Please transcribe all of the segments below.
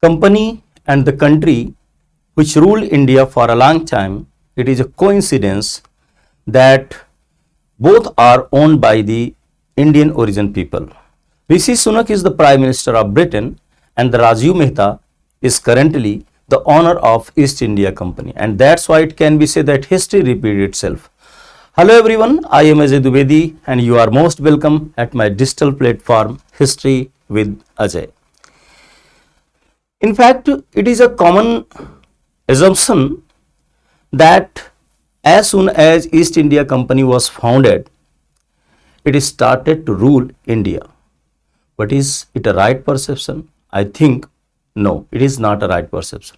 company and the country which ruled India for a long time, it is a coincidence that both are owned by the Indian origin people. Rishi Sunak is the Prime Minister of Britain and the Rajiv Mehta is currently the owner of East India Company, and that's why it can be said that history repeats itself. Hello everyone, I am Ajay Dubedi and you are most welcome at my digital platform History with Ajay. In fact, it is a common assumption that as soon as East India Company was founded, it started to rule India. But is it a right perception? I think no, it is not a right perception.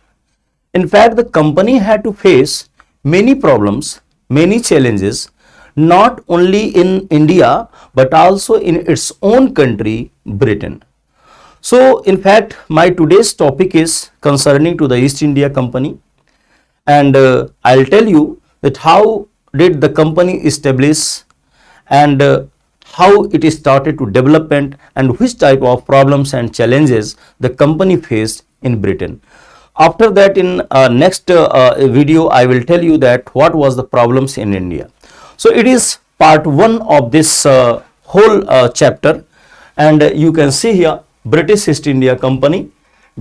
In fact, the company had to face many problems, many challenges, not only in India but also in its own country, Britain. So, in fact, my today's topic is concerning to the East India Company, and I'll tell you that how did the company establish and how it started to development and which type of problems and challenges the company faced in Britain. After that, in next video, I will tell you that what was the problems in India. So it is part 1 of this whole chapter, and you can see here British East India Company,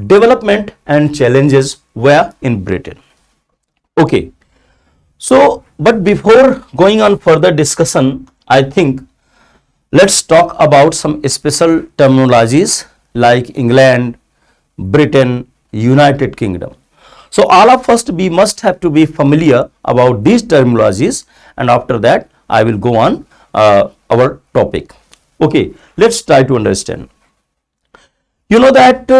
development and challenges were in Britain. Okay, so but before going on further discussion, I think let's talk about some special terminologies like England, Britain, United Kingdom. So all of us we must have to be familiar about these terminologies, and after that I will go on our topic. Okay, let's try to understand. You know that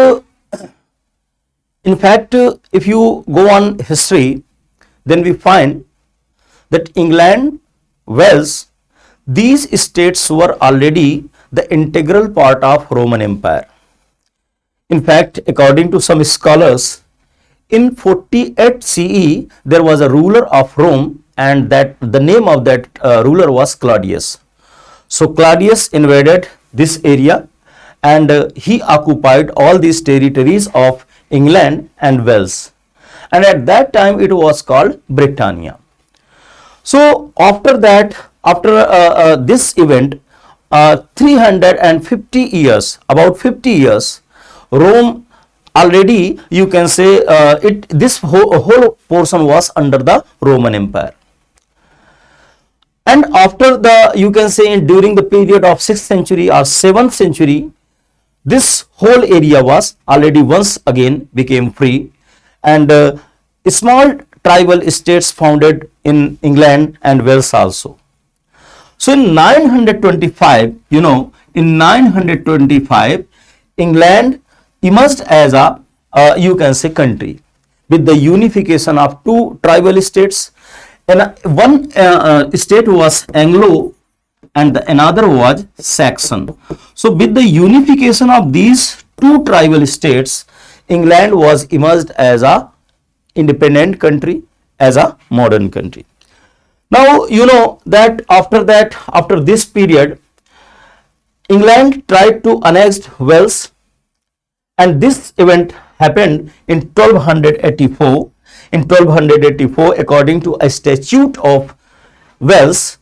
in fact if you go on history, then we find that England, Wales, these states were already the integral part of Roman Empire. In fact, according to some scholars, in 48 CE, there was a ruler of Rome, and that the name of that ruler was Claudius. So Claudius invaded this area and he occupied all these territories of England and Wales. And at that time it was called Britannia. So after that, after this event, 350 years, about 50 years, Rome already, you can say this whole portion was under the Roman Empire. And after the, you can say during the period of 6th century or 7th century, this whole area was already once again became free, and small tribal states founded in England and Wales also. So in 925, you know, in 925, England emerged as a you can say country with the unification of 2 tribal states, and one state was Anglo and the another was Saxon. So with the unification of these 2 tribal states, England was emerged as a independent country, as a modern country. Now you know that after this period, England tried to annex Wales, and this event happened in 1284. In 1284, according to a statute of Wales,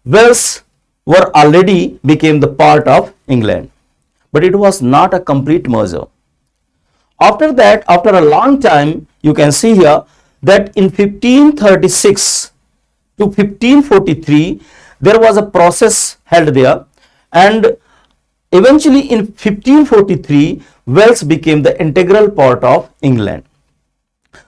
Wales were already became the part of England, but it was not a complete merger. After that, after a long time, you can see here that in 1536 to 1543, there was a process held there, and eventually in 1543, Wales became the integral part of England.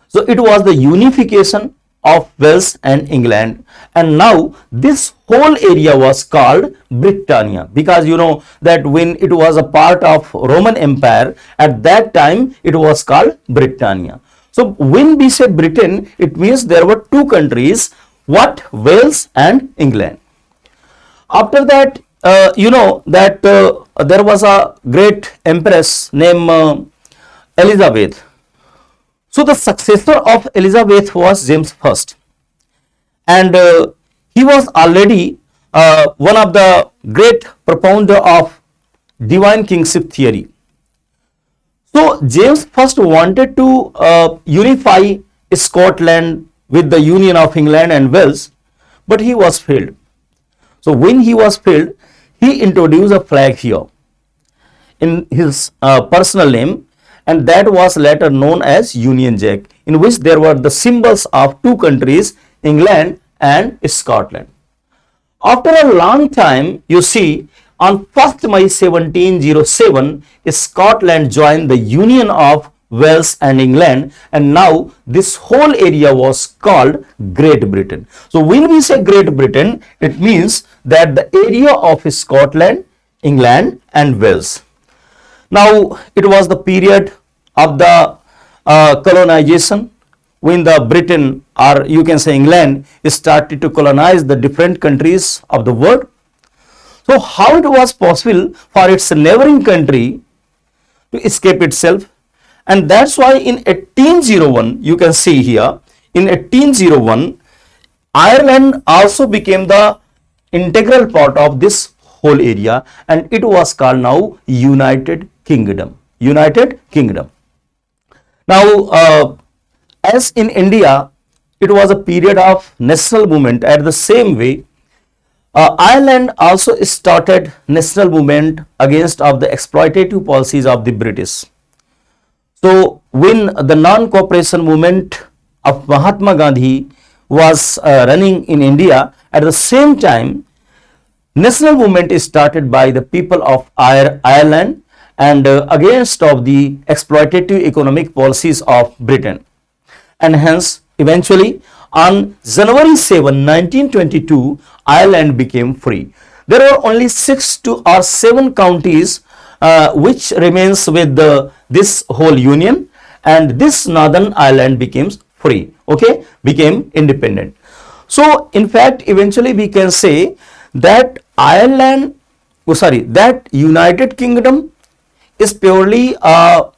So it was the unification of Wales and England, and now this whole area was called Britannia, because you know that when it was a part of Roman Empire, at that time it was called Britannia. So when we say Britain, it means there were 2 countries, what? Wales and England. After that, you know that there was a great empress named Elizabeth. So the successor of Elizabeth was James I, and he was already one of the great propounder of divine kingship theory. So James first wanted to unify Scotland with the Union of England and Wales, but he was failed. So when he was failed, he introduced a flag here in his personal name, and that was later known as Union Jack, in which there were the symbols of two countries, England and Scotland. After a long time, you see, on 1st May 1707, Scotland joined the Union of Wales and England, and now this whole area was called Great Britain. So when we say Great Britain, it means that the area of Scotland, England and Wales. Now it was the period of the colonization, when the Britain, or you can say England, started to colonize the different countries of the world. So how it was possible for its neighboring country to escape itself? And that's why in 1801, you can see here, in 1801, Ireland also became the integral part of this whole area, and it was called now United Kingdom. United Kingdom. Now, as in India, it was a period of national movement. At the same way, Ireland also started national movement against of the exploitative policies of the British. So when the non-cooperation movement of Mahatma Gandhi was running in India, at the same time, national movement is started by the people of Ireland and against of the exploitative economic policies of Britain. And hence, eventually, on January 7, 1922, Ireland became free. There were only 6 or 7 counties which remains with this whole union, and this Northern Ireland becomes free, okay, became independent. So, in fact, eventually we can say that that United Kingdom is purely a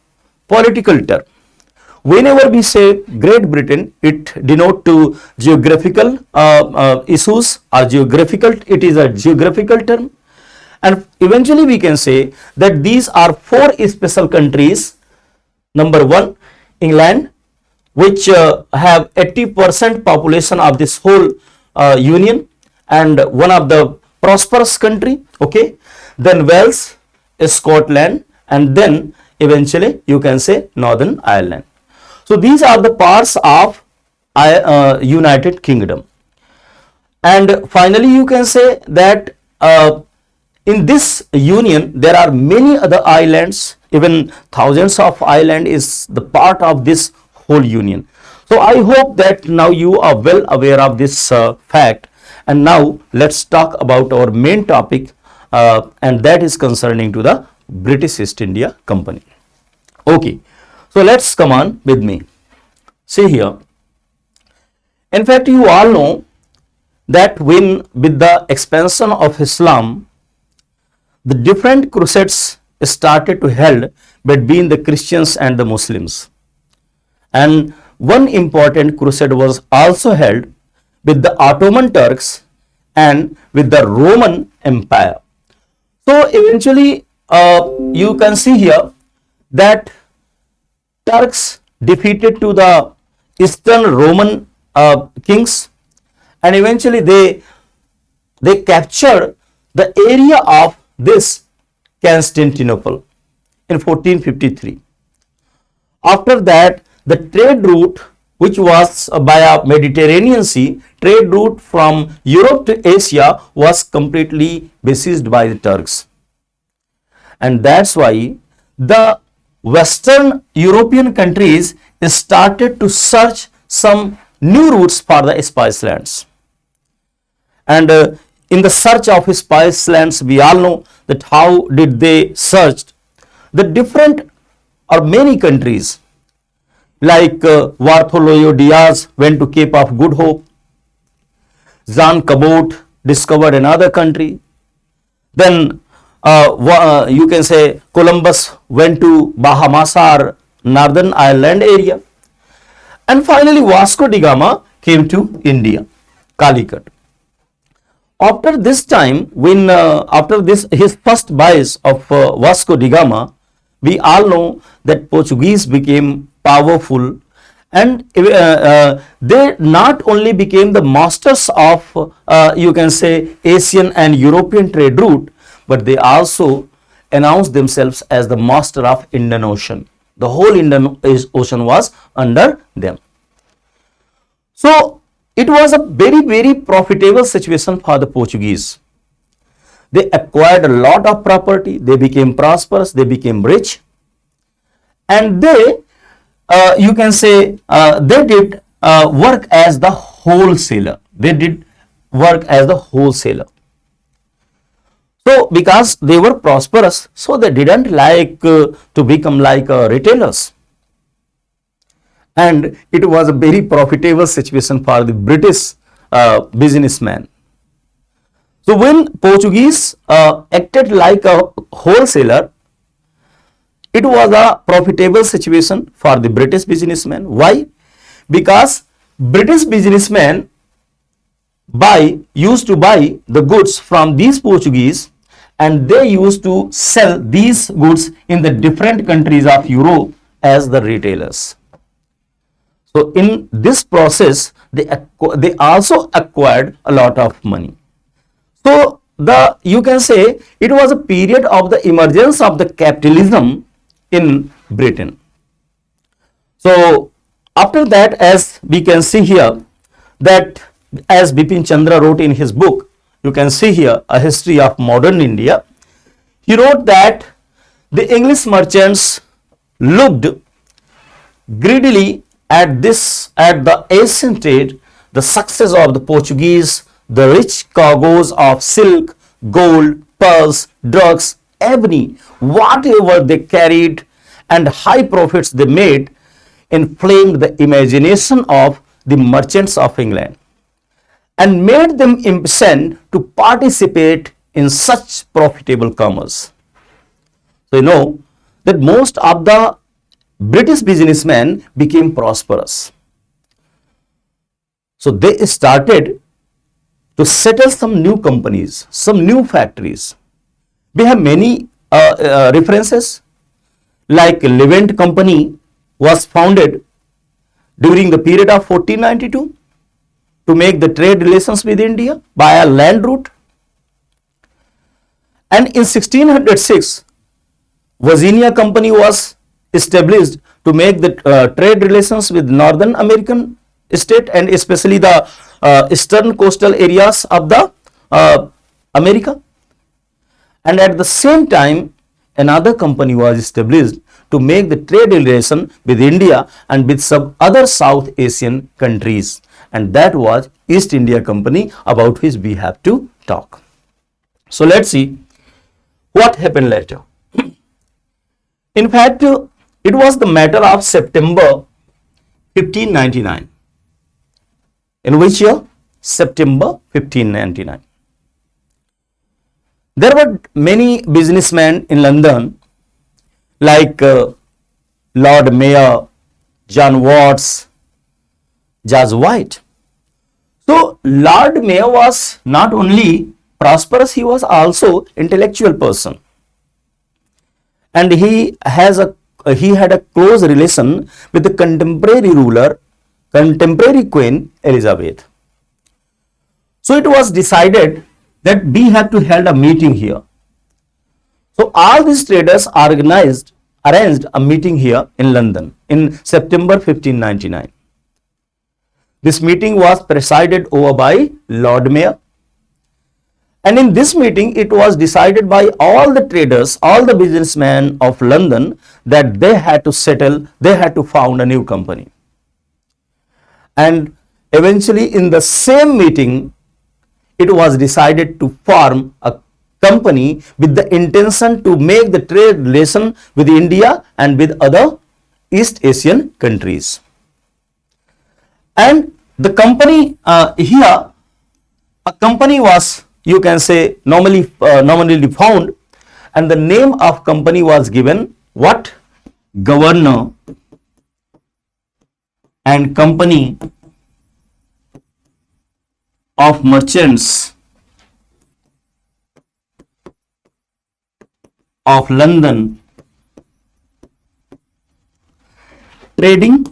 political term. Whenever we say Great Britain, it denotes to geographical issues or geographical, it is a geographical term. And eventually we can say that these are 4 special countries. Number 1, England, which have 80% population of this whole union and one of the prosperous country, okay. Then Wales, Scotland, and then eventually you can say Northern Ireland. So these are the parts of United Kingdom. And finally you can say that in this union there are many other islands, even thousands of islands is the part of this whole union. So I hope that now you are well aware of this fact. And now let's talk about our main topic, and that is concerning to the British East India Company. Okay. So let's come on with me. See here. In fact, you all know that when with the expansion of Islam, the different crusades started to held between the Christians and the Muslims. And one important crusade was also held with the Ottoman Turks and with the Roman Empire. So eventually you can see here that Turks defeated to the Eastern Roman kings, and eventually they captured the area of this Constantinople in 1453. After that, the trade route, which was by a Mediterranean Sea, trade route from Europe to Asia was completely besieged by the Turks. And that's why the Western European countries started to search some new routes for the spice lands. And in the search of spice lands, we all know that how did they search the different or many countries, like Bartholomew Diaz went to Cape of Good Hope, Jean Cabot discovered another country, then you can say Columbus went to Bahamas or Northern Ireland area, and finally Vasco da Gama came to India, Calicut. After this time, when after this his first voyage of Vasco da Gama, we all know that Portuguese became powerful, and they not only became the masters of you can say Asian and European trade route, but they also announced themselves as the master of Indian Ocean. The whole Indian Ocean was under them. So it was a very profitable situation for the Portuguese. They acquired a lot of property, they became prosperous, they became rich, and they you can say they did work as the wholesaler. They did work as the wholesaler. So because they were prosperous, so they didn't like to become like retailers. And it was a very profitable situation for the British businessman. So when Portuguese acted like a wholesaler, it was a profitable situation for the British businessman. Why? Because British businessmen used to buy the goods from these Portuguese, and they used to sell these goods in the different countries of Europe as the retailers. So in this process, they also acquired a lot of money. So you can say it was a period of the emergence of the capitalism in Britain. So after that, as we can see here, that as Bipin Chandra wrote in his book, you can see here a history of modern India. He wrote that the English merchants looked greedily at the Asian trade, the success of the Portuguese, the rich cargoes of silk, gold, pearls, drugs, ebony, whatever they carried, and high profits they made, inflamed the imagination of the merchants of England and made them impatient to participate in such profitable commerce. So you know that most of the British businessmen became prosperous. So they started to settle some new companies, some new factories. We have many references, like Levant Company was founded during the period of 1492 to make the trade relations with India by a land route. And in 1606, Virginia Company was established to make the trade relations with Northern American state, and especially the eastern coastal areas of the America. And at the same time, another company was established to make the trade relation with India and with some other South Asian countries, and that was East India Company, about which we have to talk. So let's see what happened later. In fact, it was the matter of September 1599. In which year? September 1599. There were many businessmen in London, like Lord Mayor, John Watts, Judge White. So Lord Mayor was not only prosperous, he was also intellectual person, and he had a close relation with the contemporary Queen Elizabeth. So it was decided that we have to hold a meeting here. So all these traders arranged a meeting here in London in September 1599. This meeting was presided over by Lord Mayor. And in this meeting, it was decided by all the traders, all the businessmen of London, that they had to found a new company. And eventually in the same meeting, it was decided to form a company with the intention to make the trade relation with India and with other East Asian countries. And the company here, a company was, you can say, nominally found, and the name of company was given what? Governor and Company of Merchants of London trading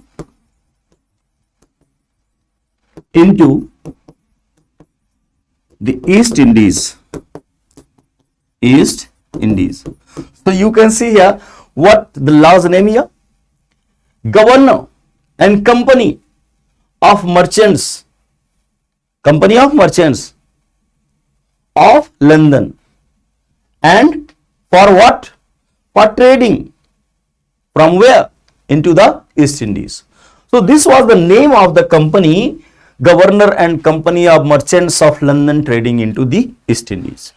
into the East Indies. East Indies. So you can see here what the law's name here. Governor and Company of Merchants. Company of Merchants of London. And for what? For trading. From where? Into the East Indies. So this was the name of the company, Governor and Company of Merchants of London, trading into the East Indies.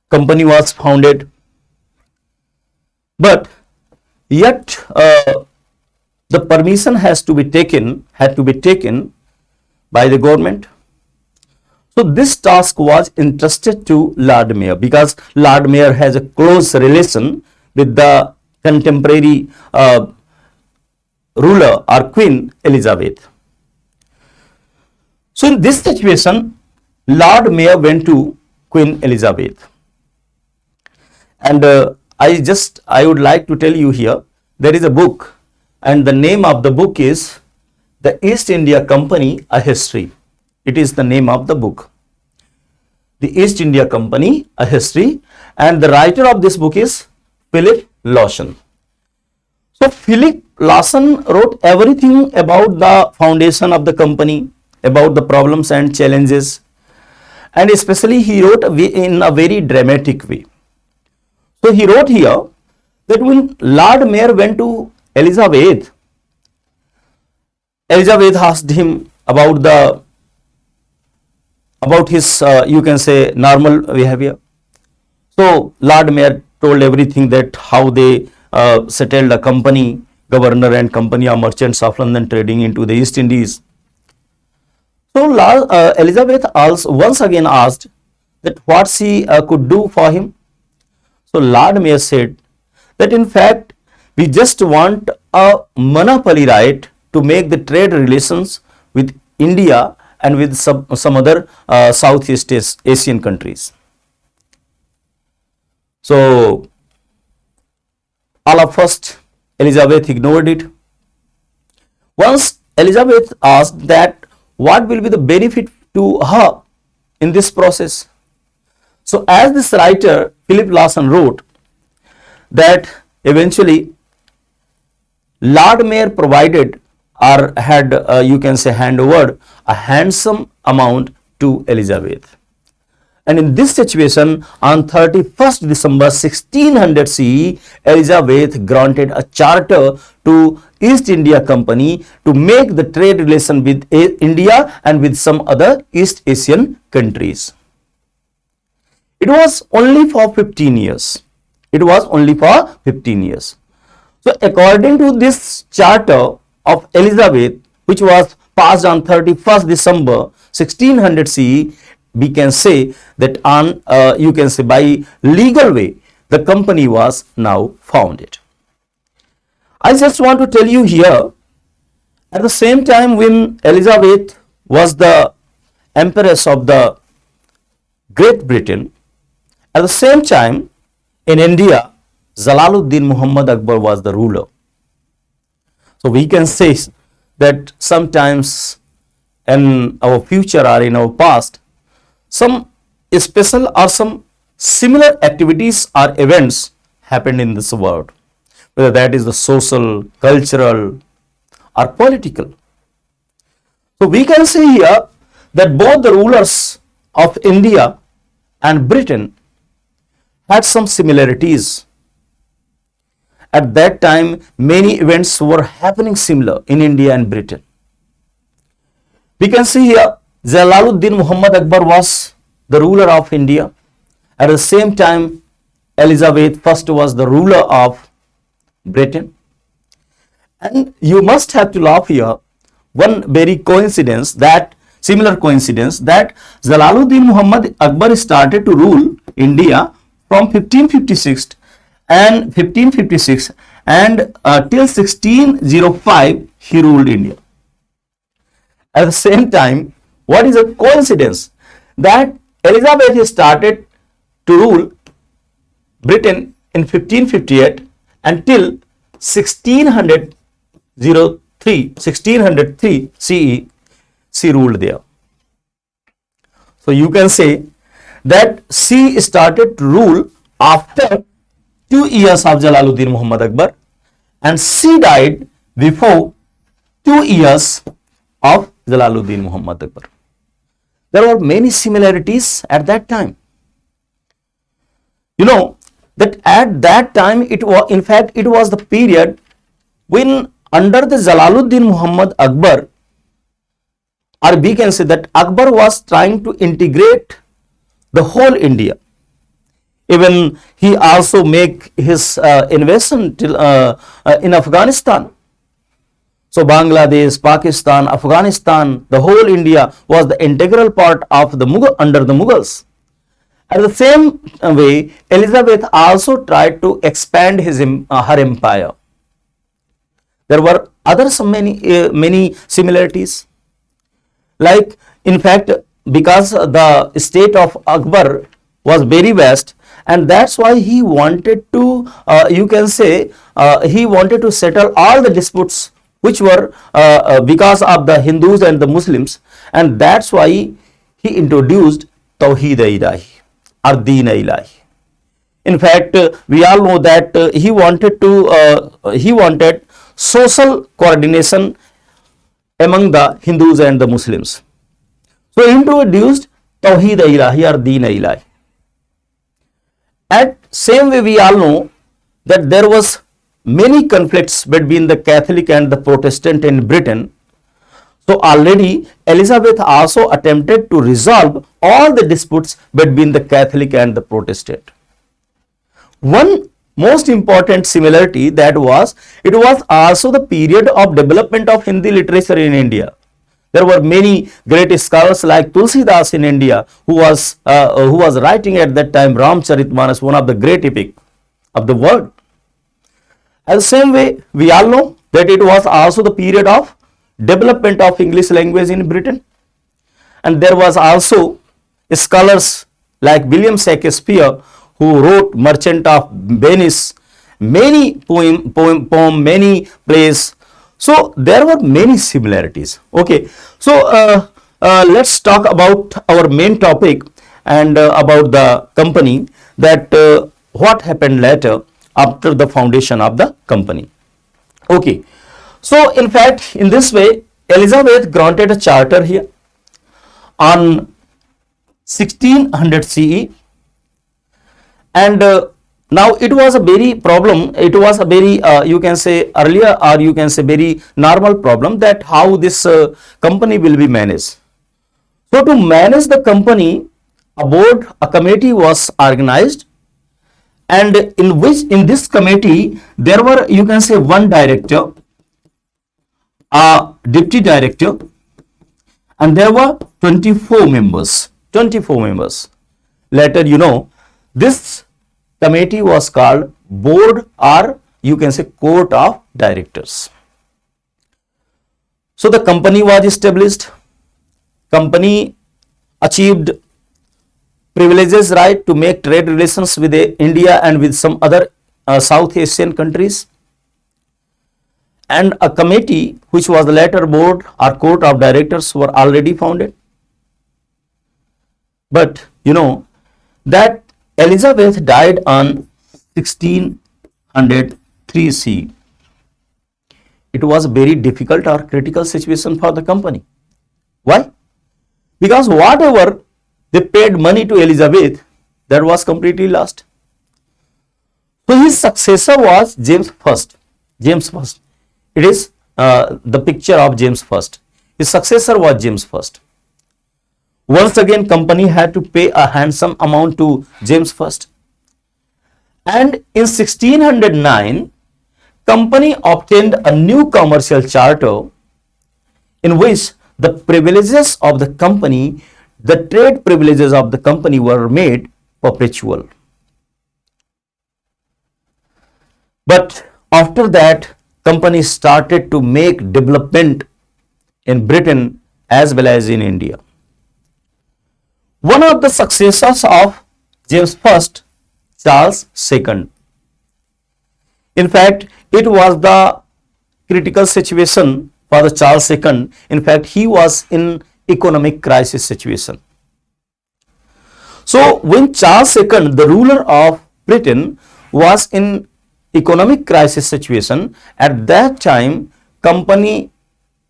Company was founded, but yet the permission had to be taken by the government. So this task was entrusted to Lord Mayor, because Lord Mayor has a close relation with the contemporary ruler or Queen Elizabeth. So in this situation, Lord Mayor went to Queen Elizabeth. And I would like to tell you here, there is a book, and the name of the book is The East India Company, A History. It is the name of the book. The East India Company, A History, and the writer of this book is Philip Lawson. So Philip Lawson wrote everything about the foundation of the company, about the problems and challenges, and especially he wrote in a very dramatic way. So he wrote here that when Lord Mayor went to Elizabeth, Elizabeth asked him about his you can say normal behavior. So Lord Mayor told everything, that how they settled a company, Governor and Company of Merchants of London, trading into the East Indies. So Elizabeth also once again asked that what she could do for him. So Lord Mayor said that in fact we just want a monopoly right to make the trade relations with India and with some other Southeast Asian countries. So all of first Elizabeth ignored it. Once Elizabeth asked that what will be the benefit to her in this process. So as this writer Philip Lawson wrote that eventually Lord Mayor provided or had you can say handover a handsome amount to Elizabeth. And in this situation, on 31st December 1600 CE, Elizabeth granted a charter to East India Company to make the trade relation with India and with some other East Asian countries. It was only for 15 years. It was only for 15 years. So according to this charter of Elizabeth, which was passed on 31st December 1600 CE, we can say that on you can say by legal way the company was now founded. I just want to tell you here, at the same time when Elizabeth was the Empress of the Great Britain, at the same time in India Jalaluddin Muhammad Akbar was the ruler. So we can say that sometimes in our future or in our past, some special or some similar activities or events happened in this world, whether that is the social, cultural or political. So we can see here that both the rulers of India and Britain had some similarities. At that time, many events were happening similar in India and Britain. We can see here Jalaluddin Muhammad Akbar was the ruler of India. At the same time, Elizabeth I was the ruler of Britain. And you must have to laugh here, one very coincidence, that similar coincidence, that Jalaluddin Muhammad Akbar started to rule India from 1556 and till 1605 he ruled India. At the same time, what is a coincidence that Elizabeth started to rule Britain in 1558 until 1600 1603 CE, she ruled there. So you can say that she started to rule after 2 years of Jalaluddin Muhammad Akbar, and she died before 2 years of Jalaluddin Muhammad Akbar. There were many similarities at that time. You know that at that time it was, in fact, it was the period when under the Jalaluddin Muhammad Akbar, or we can say that Akbar was trying to integrate the whole India. Even he also make his invasion in Afghanistan. So Bangladesh, Pakistan, Afghanistan, the whole India was the integral part of the Mughal, under the Mughals. At the same way, Elizabeth also tried to expand her empire. There were many similarities. Like, in fact, because the state of Akbar was very vast, and that's why he wanted to, you can say, he wanted to settle all the disputes which were because of the Hindus and the Muslims, and that's why he introduced Tawheed-e-Ilahi or Deen-e-Ilahi. In fact, we all know that he wanted social coordination among the Hindus and the Muslims. So he introduced Tawheed-e-Ilahi or Deen-e-Ilahi. At same way, we all know that there was many conflicts between the Catholic and the Protestant in Britain. So already Elizabeth also attempted to resolve all the disputes between the Catholic and the Protestant. One most important similarity that was, it was also the period of development of Hindi literature in India. There were many great scholars like Tulsidas in India, who was writing at that time Ramcharitmanas, one of the great epic of the world. At the same way, we all know that it was also the period of development of English language in Britain, and there was also scholars like William Shakespeare, who wrote Merchant of Venice, many poem, many plays. So there were many similarities. Okay, so let's talk about our main topic and about the company, that what happened later after the foundation of the company. Okay, so in fact, in this way, Elizabeth granted a charter here on 1600 CE, and now it was a very problem, it was a very you can say earlier, or you can say very normal problem, that how this company will be managed. So to manage the company, a committee was organized, and in this committee there were, you can say, one director, a deputy director, and there were 24 members. Later, you know, this committee was called board, or you can say court of directors. So the company was established. Company achieved privileges right to make trade relations with India and with some other South Asian countries. And a committee, which was the later board or court of directors, were already founded. But you know that Elizabeth died on 1603 CE. It was a very difficult or critical situation for the company. Why? Because whatever they paid money to Elizabeth, that was completely lost. So his successor was James I. It is the picture of James I. His successor was James I. Once again, company had to pay a handsome amount to James I. And in 1609, company obtained a new commercial charter in which the privileges of the company, the trade privileges of the company, were made perpetual. But after that, company started to make development in Britain as well as in India. One of the successors of James I, Charles II. In fact, it was the critical situation for the Charles II. In fact, he was in economic crisis situation. So when Charles II, the ruler of Britain, was in economic crisis situation, at that time company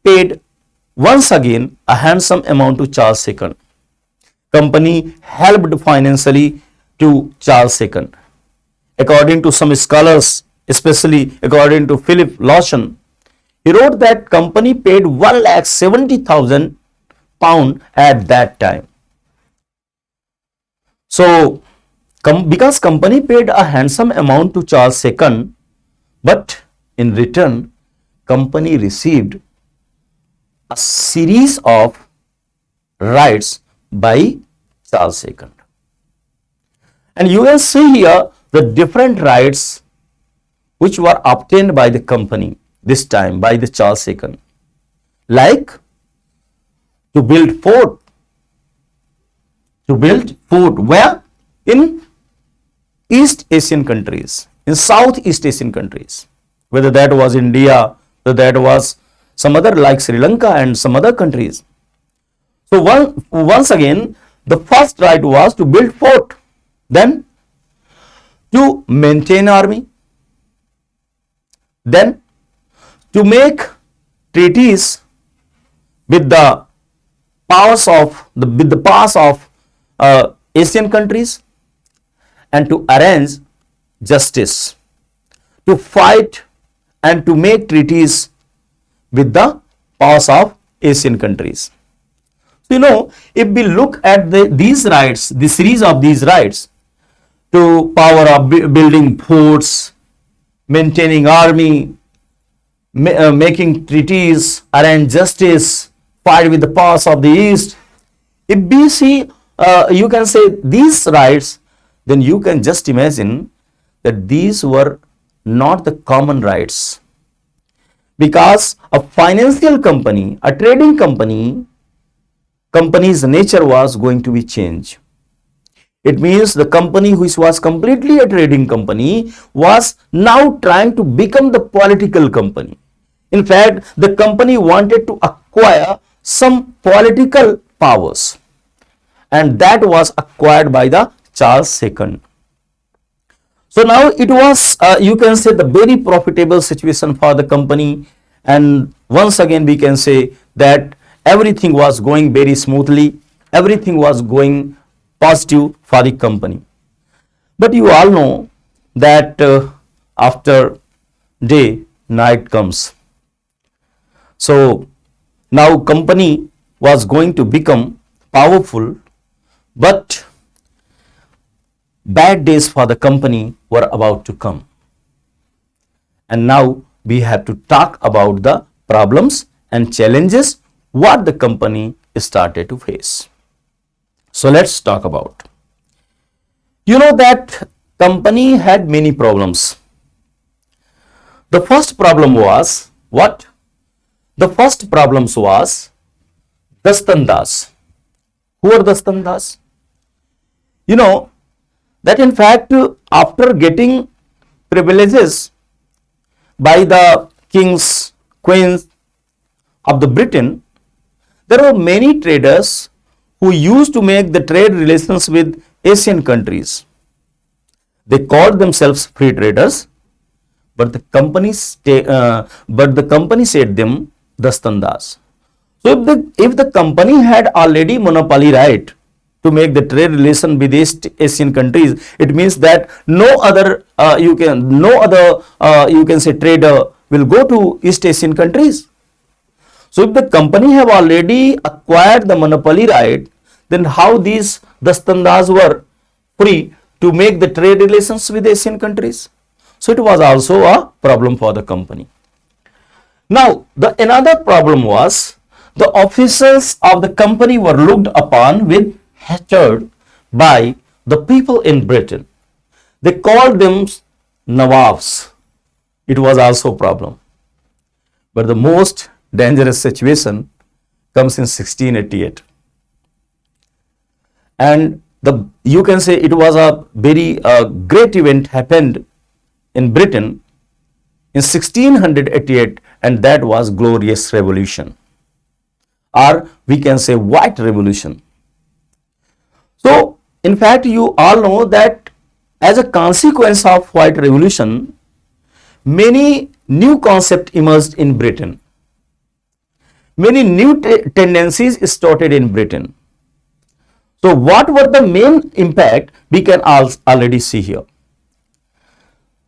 paid once again a handsome amount to Charles II. Company helped financially to Charles II. According to some scholars, especially according to Philip Lawson, he wrote that company paid 1,70,000 pound at that time. So, because company paid a handsome amount to Charles II, but in return, company received a series of rights by Charles II. And you can see here the different rights which were obtained by the company this time by the Charles II, like to build fort, where? In East Asian countries, in Southeast Asian countries, whether that was India, whether that was some other like Sri Lanka and some other countries. So once again, the first right was to build fort, then to maintain army, then to make treaties with the powers of Asian countries, and to arrange justice, to fight and to make treaties with the powers of Asian countries. So, if we look at these rights, the series of these rights, to power of building forts, maintaining army, making treaties, arrange justice, fight with the powers of the East. If we see, you can say these rights, then you can just imagine that these were not the common rights. Because a financial company, a trading company, company's nature was going to be changed. It means the company which was completely a trading company was now trying to become the political company. In fact, the company wanted to acquire some political powers, and that was acquired by the Charles II. So now it was, you can say, the very profitable situation for the company, and once again we can say that everything was going very smoothly, everything was going positive for the company. But you all know that after day, night comes. So now company was going to become powerful, but bad days for the company were about to come. And now we have to talk about the problems and challenges what the company started to face. So let's talk about. You know that company had many problems. The first problem was what? The first problems was Dastandas. Who are Dastandas? You know that in fact after getting privileges by the kings, queens of the Britain, there were many traders who used to make the trade relations with Asian countries. They called themselves free traders, but the company said them Dastandas. So if the company had already monopoly right to make the trade relation with East Asian countries, it means that no other you can say trader will go to East Asian countries. So if the company have already acquired the monopoly right, then how these Dastandas were free to make the trade relations with Asian countries? So it was also a problem for the company. Now another problem was the officers of the company were looked upon with hatred by the people in Britain. They called them Nawabs. It was also a problem. But the most dangerous situation comes in 1688. And you can say it was a very great event happened in Britain in 1688, and that was Glorious Revolution, or we can say White Revolution. So, in fact, you all know that as a consequence of White Revolution, many new concepts emerged in Britain. Many new tendencies started in Britain. So, what were the main impact? We can already see here.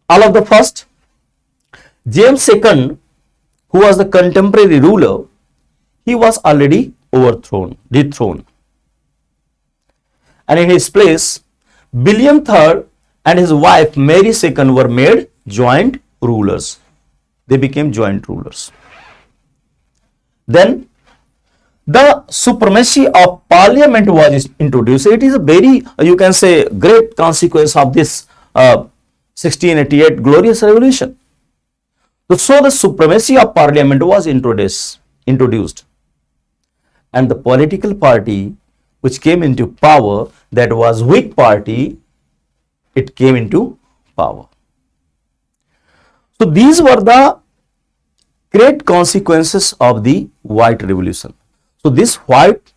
All of the first, James II, who was the contemporary ruler, he was already dethroned. And in his place, William III and his wife Mary II were made joint rulers. They became joint rulers. Then the supremacy of parliament was introduced. It is a very, you can say, great consequence of this 1688 Glorious Revolution. So the supremacy of parliament was introduced. And the political party which came into power, that was Whig party, it came into power. So these were the great consequences of the White Revolution. So this White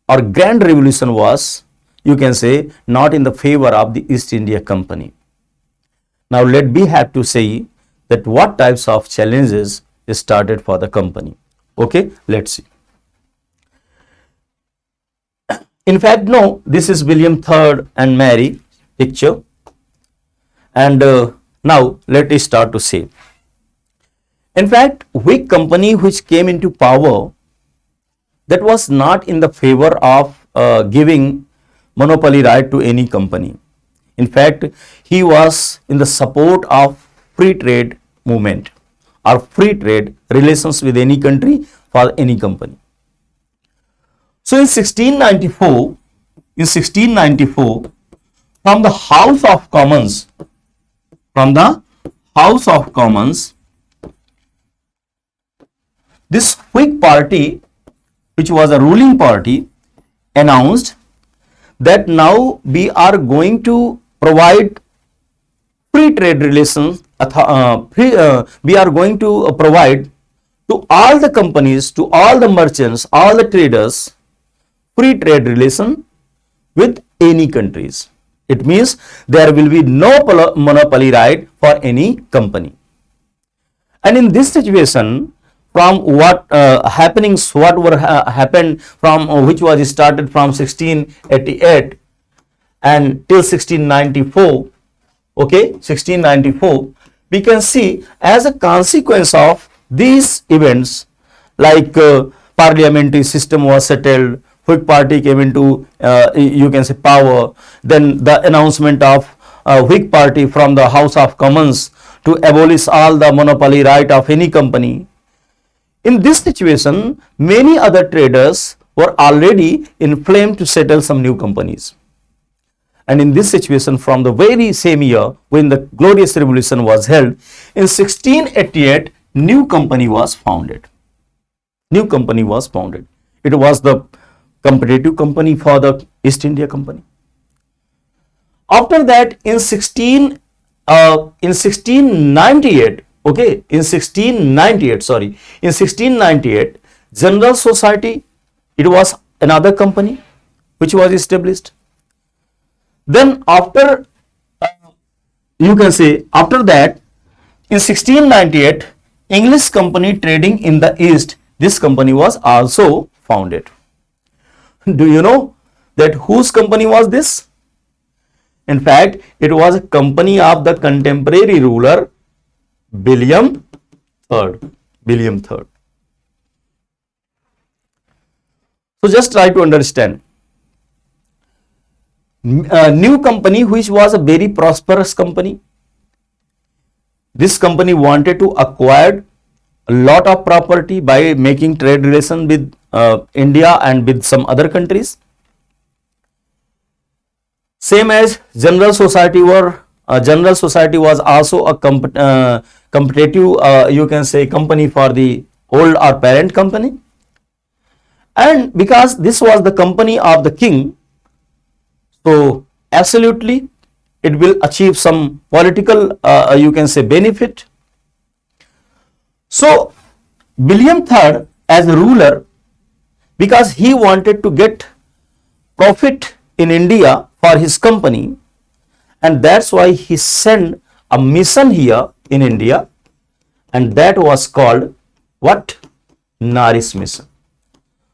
or Grand Revolution was, you can say, not in the favor of the East India Company. Now let me have to say that what types of challenges started for the company. Okay, let's see. In fact, no, this is William III and Mary picture. And now let us start to say. In fact, Whig company which came into power, that was not in the favor of giving monopoly right to any company. In fact, he was in the support of free trade movement or free trade relations with any country for any company. So in 1694, from the House of Commons, this Whig party, which was a ruling party, announced that now we are going to provide free trade relations, we are going to provide to all the companies, to all the merchants, all the traders, free trade relation with any countries. It means there will be no monopoly right for any company. And in this situation, from what happened from which was started from 1688 and till 1694, okay, 1694, we can see as a consequence of these events, like parliamentary system was settled, Whig party came into, you can say, power, then the announcement of Whig party from the House of Commons to abolish all the monopoly right of any company. In this situation, many other traders were already inflamed to settle some new companies. And in this situation, from the very same year when the Glorious Revolution was held, in 1688, new company was founded. New company was founded. It was the competitive company for the East India Company. After that, in 1698, okay, in 1698, General Society, it was another company which was established. Then after, you can say, after that, in 1698, English company trading in the East, this company was also founded. Do you know that whose company was this? In fact, it was a company of the contemporary ruler William III. So just try to understand. A new company which was a very prosperous company. This company wanted to acquire a lot of property by making trade relation with India and with some other countries. Same as General Society General Society was also a competitive, you can say, company for the old or parent company. And because this was the company of the king, so absolutely it will achieve some political, you can say, benefit. So William III as a ruler, because he wanted to get profit in India for his company, and that's why he sent a mission here in India, and that was called what? Naris mission.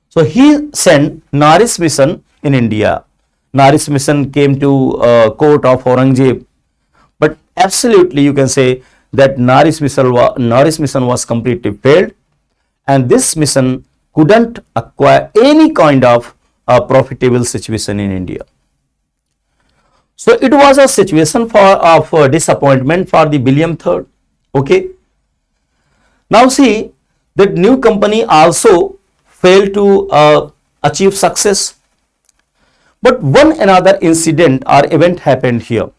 So he sent Naris mission in India. Naris mission came to court of Aurangzeb, but absolutely you can say that Naris mission was completely failed, and this mission couldn't acquire any kind of profitable situation in India. So it was a situation of disappointment for the William III. Okay. Now see that new company also failed to achieve success. But one another incident or event happened here.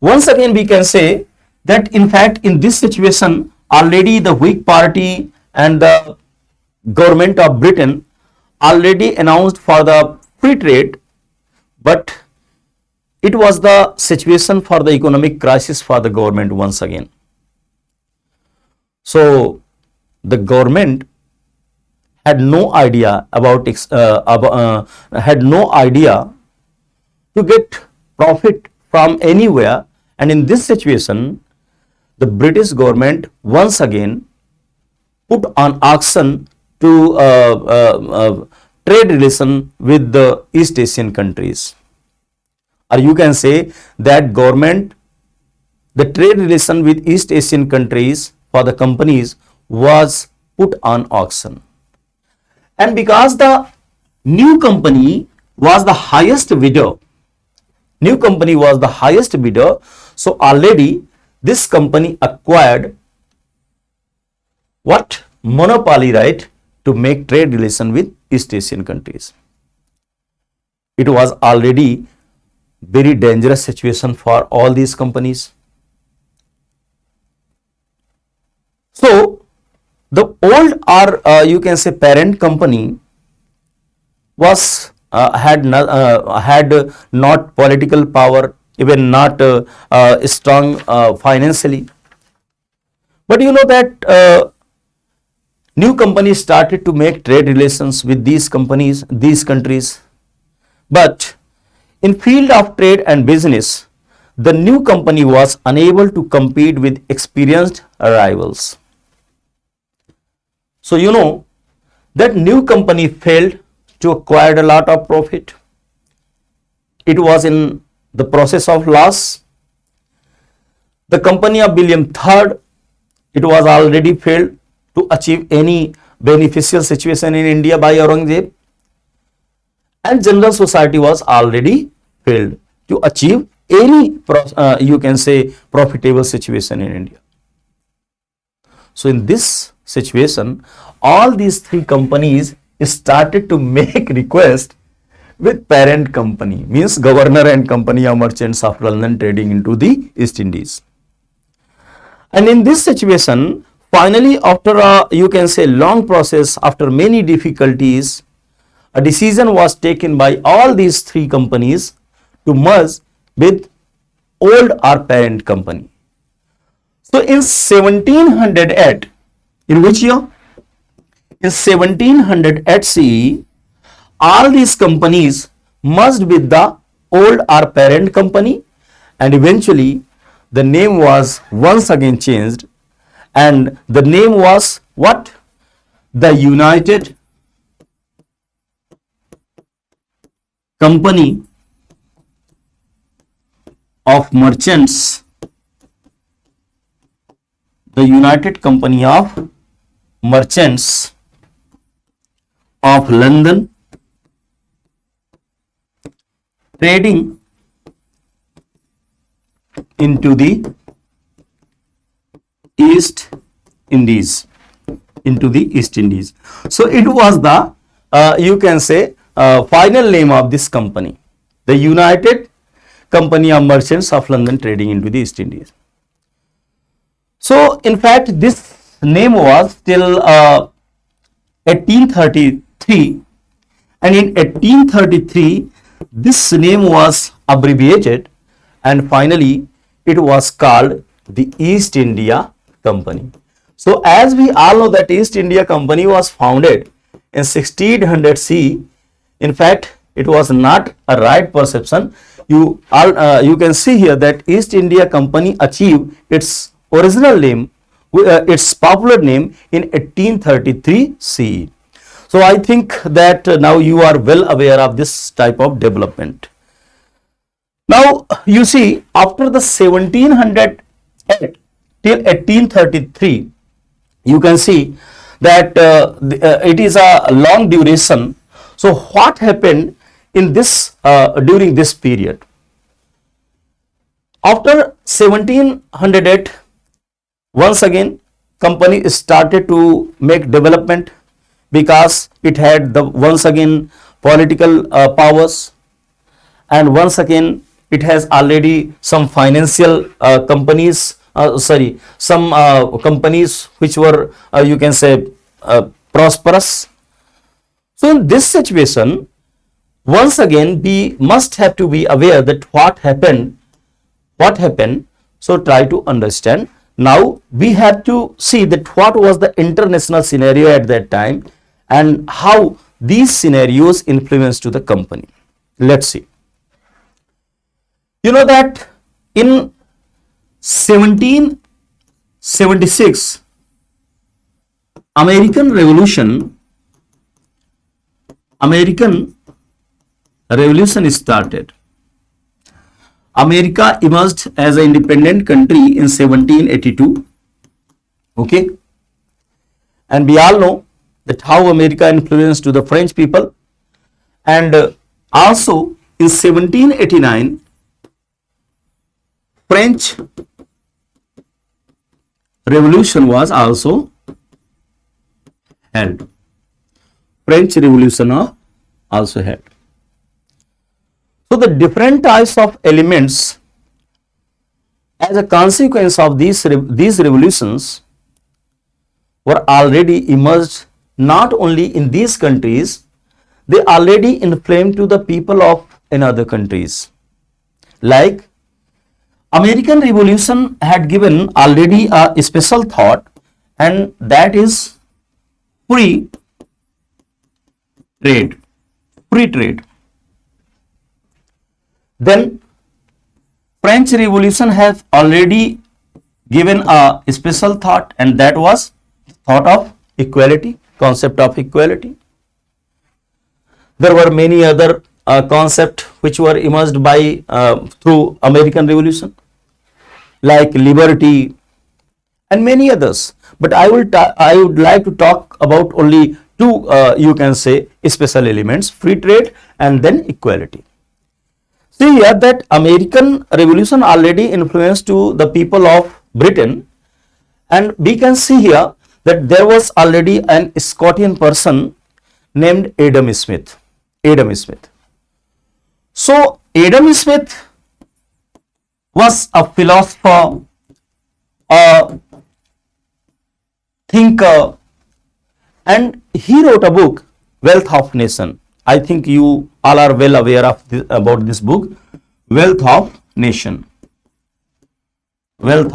Once again we can say that in fact in this situation already the Whig party and the government of Britain already announced for the free trade, but it was the situation for the economic crisis for the government once again. So the government had no idea about had no idea to get profit from anywhere, and in this situation the British government once again put on auction to trade relation with the East Asian countries, or you can say that the trade relation with East Asian countries for the companies was put on auction. And because the new company was the highest bidder, so already this company acquired what? Monopoly right to make trade relation with East Asian countries. It was already very dangerous situation for all these companies. So the old, or you can say parent company, was had not political power, even not strong financially. But you know that new companies started to make trade relations with these countries. But in field of trade and business, the new company was unable to compete with experienced rivals. So you know that new company failed to acquire a lot of profit. It was in the process of loss. The company of William III, it was already failed to achieve any beneficial situation in India by Aurangzeb, and general society was already failed to achieve any you can say profitable situation in India. So in this situation, all these three companies started to make request with parent company, means Governor and Company of Merchants of London trading into the East Indies. And in this situation, finally, after a you can say long process, after many difficulties, a decision was taken by all these three companies to merge with old or parent company. So in 1708, in which year? In 1708 CE, all these companies merged with the old or parent company, and eventually the name was once again changed, and the name was what? The United Company of Merchants, the United Company of Merchants of London trading into the East Indies. So it was the you can say final name of this company, the United Company of Merchants of London trading into the East Indies. So in fact this name was till 1833, and in 1833 this name was abbreviated, and finally it was called the East India Company. So as we all know that East India Company was founded in 1600 CE. In fact, it was not a right perception. You can see here that East India Company achieved its original name, its popular name in 1833 CE. So I think that now you are well aware of this type of development. Now you see, after the 1708 till 1833, you can see that it is a long duration. So what happened in this during this period? After 1708, once again company started to make development because it had the once again political powers, and once again it has already some financial companies, some companies which were you can say prosperous. So in this situation, once again we must have to be aware that what happened. So try to understand. Now we have to see that what was the international scenario at that time and how these scenarios influenced to the company. Let's see. You know that in 1776, American Revolution started. America emerged as an independent country in 1782. Okay, and we all know that how America influenced to the French people, and also in 1789 French Revolution was also held. French Revolution also held. So the different types of elements as a consequence of these revolutions were already emerged not only in these countries, they already inflamed to the people of in other countries. Like American Revolution had given already a special thought, and that is free trade. Then French Revolution has already given a special thought, and that was thought of equality, concept of equality. There were many other concepts which were emerged by through American Revolution, like liberty and many others. But I would like to talk about only two you can say special elements: free trade and then equality. See here that American Revolution already influenced to the people of Britain, and we can see here that there was already an Scottish person named Adam Smith. So Adam Smith was a philosopher, a thinker, and he wrote a book, Wealth of Nation. I think you all are well aware of about this book, Wealth of Nation. In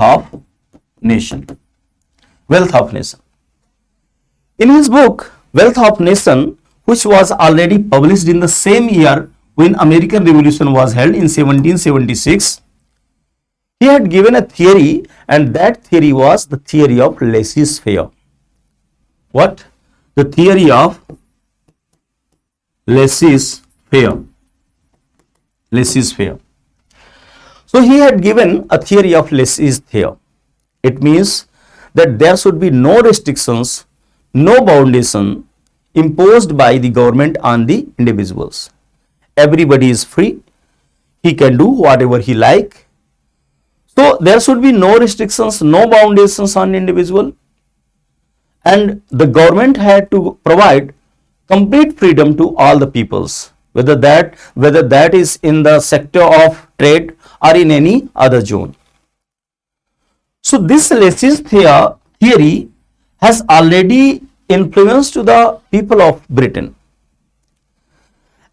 his book, Wealth of Nation, which was already published in the same year when American Revolution was held in 1776, he had given a theory, and that theory was the theory of laissez-faire. What? The theory of laissez-faire. So he had given a theory of laissez-faire. It means that there should be no restrictions, no foundation imposed by the government on the individuals. Everybody is free. He can do whatever he like. So there should be no restrictions, no foundations on individual, and the government had to provide complete freedom to all the peoples, whether that is in the sector of trade or in any other zone. So this laissez-faire theory has already influenced to the people of Britain.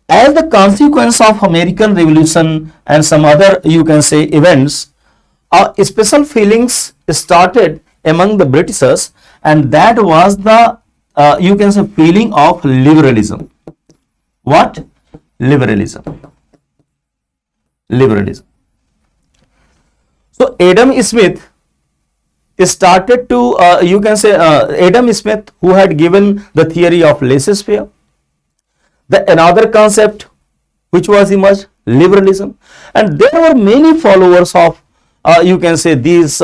As the consequence of American Revolution and some other you can say events, special feelings started among the Britishers, and that was the you can say feeling of liberalism. What? Liberalism. Liberalism. So Adam Smith started to you can say Adam Smith, who had given the theory of laissez-faire, the another concept which was emerged, liberalism, and there were many followers of you can say these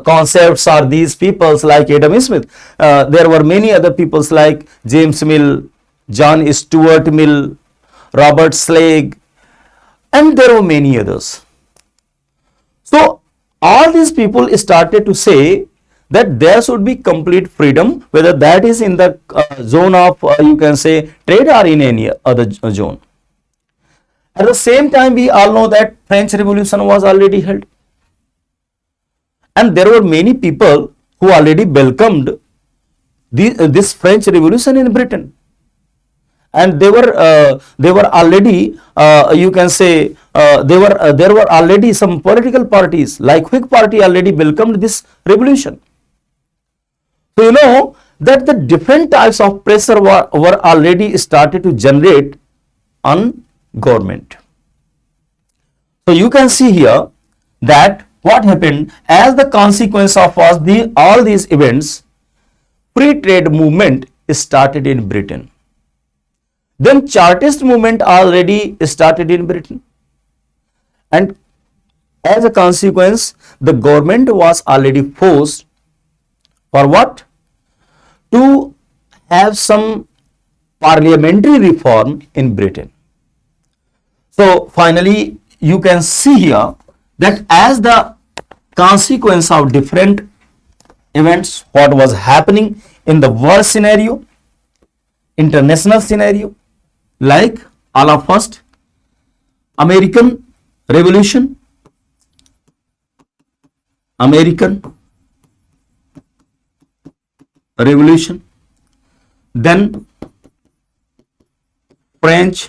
concepts or these peoples like Adam Smith. There were many other peoples like James Mill, John Stuart Mill, Robert Slade, and there were many others. So all these people started to say that there should be complete freedom, whether that is in the zone of you can say trade or in any other zone. At the same time, we all know that French Revolution was already held, and there were many people who already welcomed this French Revolution in Britain, and they were already you can say there were already some political parties like Whig Party already welcomed this revolution. So you know that the different types of pressure were already started to generate on government. So you can see here that what happened as the consequence of all these events, free trade movement started in Britain. Then Chartist movement already started in Britain, and as a consequence the government was already forced for what? To have some parliamentary reform in Britain. So finally you can see here that as the consequence of different events, what was happening in the world scenario, international scenario, like all of first American Revolution, then French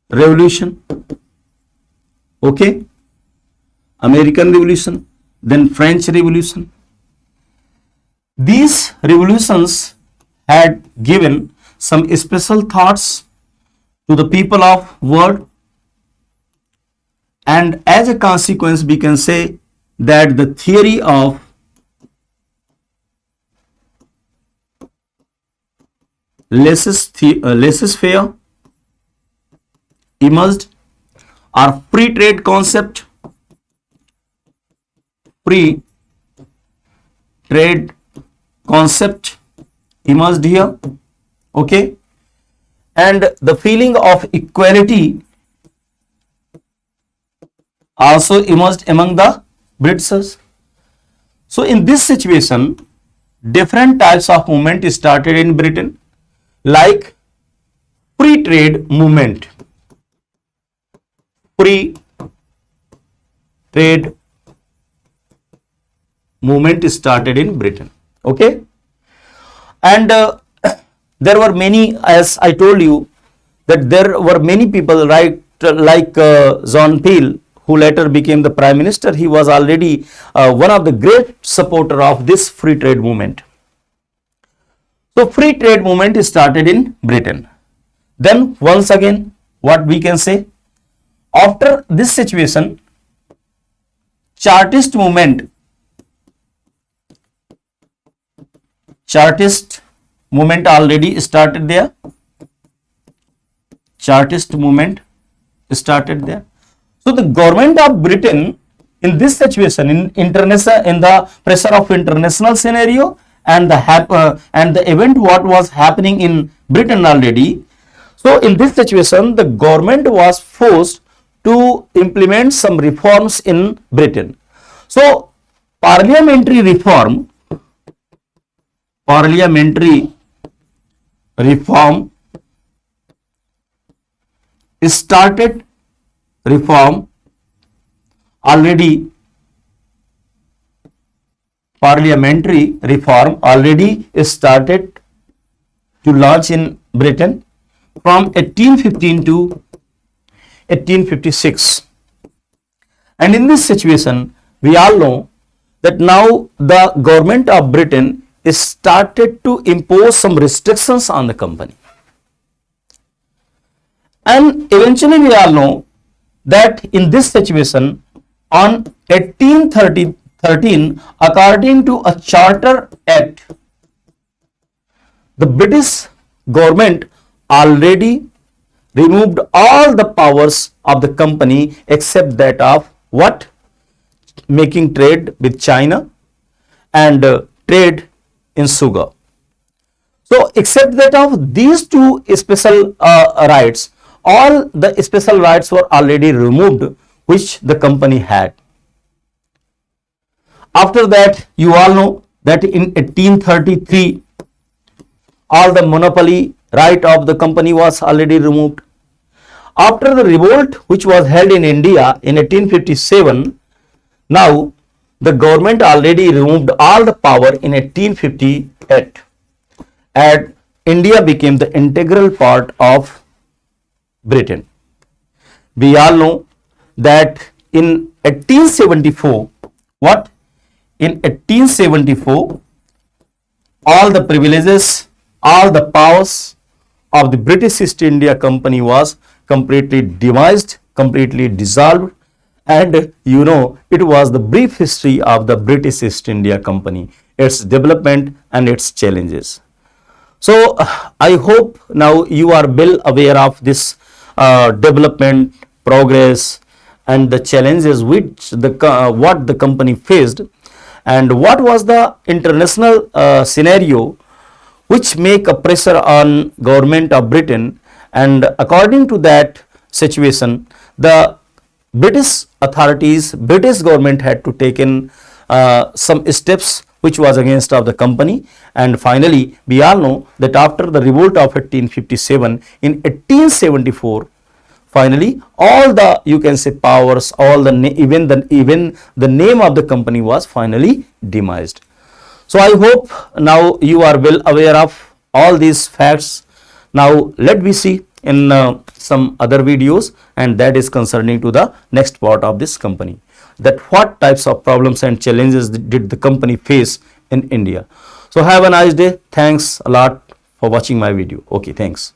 Revolution, okay, American Revolution, then French Revolution. These revolutions had given some special thoughts to the people of world, and as a consequence we can say that the theory of laissez-faire emerged, or free trade concept, emerged here, okay, and the feeling of equality also emerged among the Britishers. So in this situation, different types of movement started in Britain, like free trade movement. Free trade movement started in Britain, okay, and there were many, as I told you, that there were many people, right, like John Peel, who later became the Prime Minister. He was already one of the great supporter of this free trade movement. So free trade movement started in Britain. Then once again, what we can say, after this situation, Chartist movement already started there. Chartist movement started there. So the government of Britain in this situation, in the pressure of international scenario and the event what was happening in Britain already. So in this situation, the government was forced to implement some reforms in Britain. So parliamentary reform started to launch in Britain from 1815 to 1856. And in this situation, we all know that now the government of Britain is started to impose some restrictions on the company. And eventually we all know that in this situation on 1813, according to a Charter Act, the British government already removed all the powers of the company except that of what? Making trade with China and trade in sugar. So except that of these two special rights, all the special rights were already removed which the company had. After that, you all know that in 1833, all the monopoly right of the company was already removed. After the revolt which was held in India in 1857, now the government already removed all the power in 1858 and India became the integral part of Britain. We all know that in 1874, what? In 1874, all the privileges, all the powers of the British East India Company was completely demised, completely dissolved, and you know, it was the brief history of the British East India Company, its development and its challenges. So I hope now you are well aware of this development, progress, and the challenges which what the company faced, and what was the international scenario which make a pressure on government of Britain, and according to that situation, the British authorities, British government had to take in some steps which was against of the company, and finally we all know that after the revolt of 1857, in 1874, finally all the, you can say, powers, all the even the name of the company was finally demised. So I hope now you are well aware of all these facts. Now let me see in some other videos, and that is concerning to the next part of this company, that what types of problems and challenges did the company face in India. So have a nice day. Thanks a lot for watching my video. Okay, thanks.